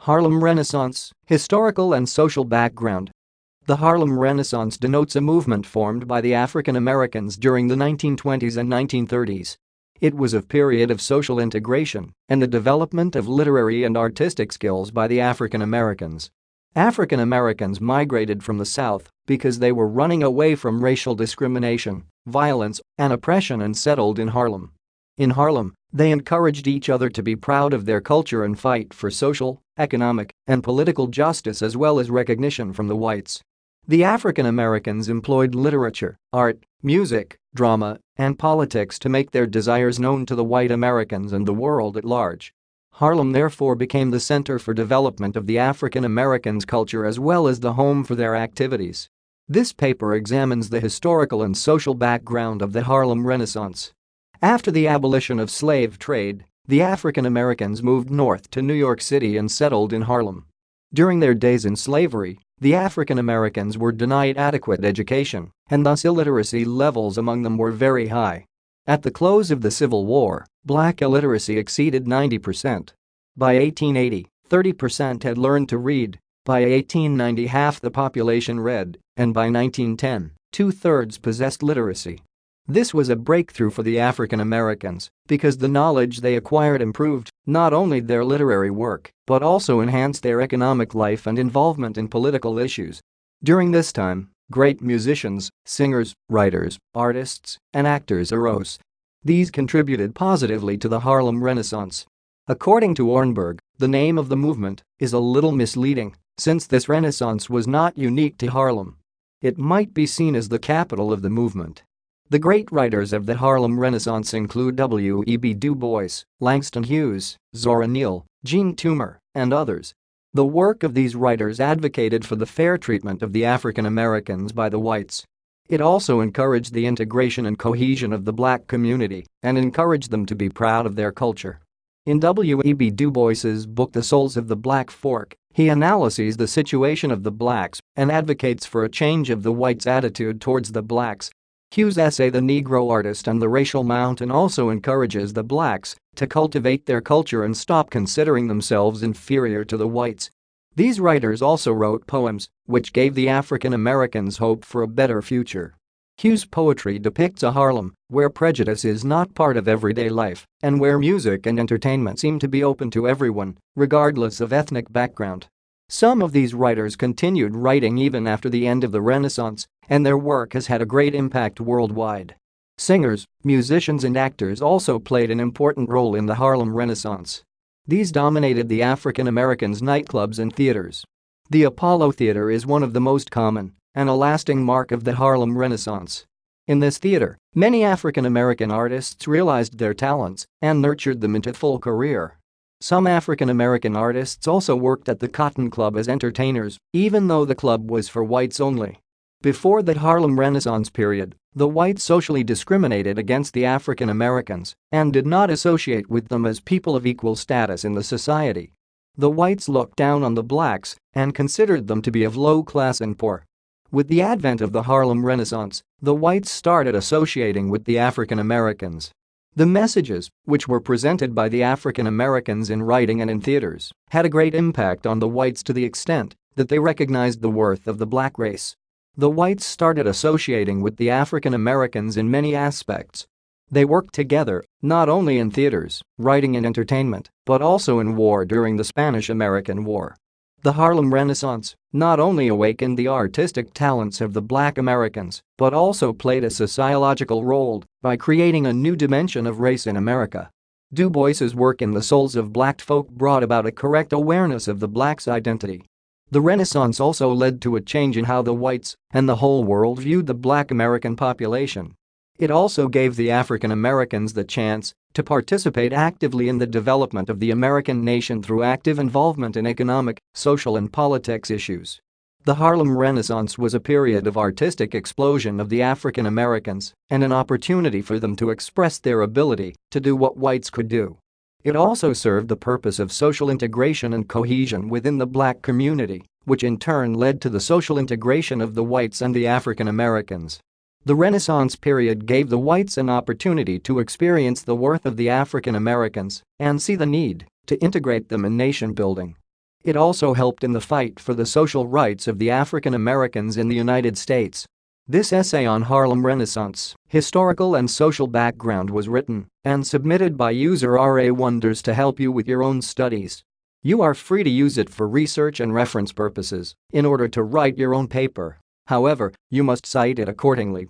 Harlem Renaissance, historical and social background. The Harlem Renaissance denotes a movement formed by the African Americans during the 1920s and 1930s. It was a period of social integration and the development of literary and artistic skills by the African Americans. African Americans migrated from the South because they were running away from racial discrimination, violence, and oppression and settled in Harlem. In Harlem, they encouraged each other to be proud of their culture and fight for social, economic, and political justice as well as recognition from the whites. The African Americans employed literature, art, music, drama, and politics to make their desires known to the white Americans and the world at large. Harlem therefore became the center for development of the African Americans' culture as well as the home for their activities. This paper examines the historical and social background of the Harlem Renaissance. After the abolition of slave trade, the African Americans moved north to New York City and settled in Harlem. During their days in slavery, the African Americans were denied adequate education, and thus illiteracy levels among them were very high. At the close of the Civil War, black illiteracy exceeded 90%. By 1880, 30% had learned to read, by 1890 half the population read, and by 1910, two-thirds possessed literacy. This was a breakthrough for the African Americans because the knowledge they acquired improved not only their literary work but also enhanced their economic life and involvement in political issues. During this time, great musicians, singers, writers, artists, and actors arose. These contributed positively to the Harlem Renaissance. According to Ornberg, the name of the movement is a little misleading since this Renaissance was not unique to Harlem. It might be seen as the capital of the movement. The great writers of the Harlem Renaissance include W.E.B. Du Bois, Langston Hughes, Zora Neale, Jean Toomer, and others. The work of these writers advocated for the fair treatment of the African Americans by the whites. It also encouraged the integration and cohesion of the black community and encouraged them to be proud of their culture. In W.E.B. Du Bois's book The Souls of the Black Fork, he analyzes the situation of the blacks and advocates for a change of the whites' attitude towards the blacks. Hughes' essay The Negro Artist and the Racial Mountain also encourages the blacks to cultivate their culture and stop considering themselves inferior to the whites. These writers also wrote poems, which gave the African Americans hope for a better future. Hughes' poetry depicts a Harlem where prejudice is not part of everyday life and where music and entertainment seem to be open to everyone, regardless of ethnic background. Some of these writers continued writing even after the end of the Renaissance, and their work has had a great impact worldwide. Singers, musicians and actors also played an important role in the Harlem Renaissance. These dominated the African Americans' nightclubs and theaters. The Apollo Theater is one of the most common and a lasting mark of the Harlem Renaissance. In this theater, many African American artists realized their talents and nurtured them into full career. Some African American artists also worked at the Cotton Club as entertainers, even though the club was for whites only. Before the Harlem Renaissance period, the whites socially discriminated against the African Americans and did not associate with them as people of equal status in the society. The whites looked down on the blacks and considered them to be of low class and poor. With the advent of the Harlem Renaissance, the whites started associating with the African Americans. The messages, which were presented by the African Americans in writing and in theaters, had a great impact on the whites to the extent that they recognized the worth of the black race. The whites started associating with the African Americans in many aspects. They worked together, not only in theaters, writing and entertainment, but also in war during the Spanish-American War. The Harlem Renaissance not only awakened the artistic talents of the black Americans, but also played a sociological role by creating a new dimension of race in America. Du Bois's work in The Souls of Black Folk brought about a correct awareness of the blacks' identity. The Renaissance also led to a change in how the whites and the whole world viewed the black American population. It also gave the African Americans the chance to participate actively in the development of the American nation through active involvement in economic, social and politics issues. The Harlem Renaissance was a period of artistic explosion of the African Americans and an opportunity for them to express their ability to do what whites could do. It also served the purpose of social integration and cohesion within the black community, which in turn led to the social integration of the whites and the African Americans. The Renaissance period gave the whites an opportunity to experience the worth of the African Americans and see the need to integrate them in nation building. It also helped in the fight for the social rights of the African Americans in the United States. This essay on Harlem Renaissance, historical and social background was written and submitted by user RA Wonders to help you with your own studies. You are free to use it for research and reference purposes in order to write your own paper. However, you must cite it accordingly.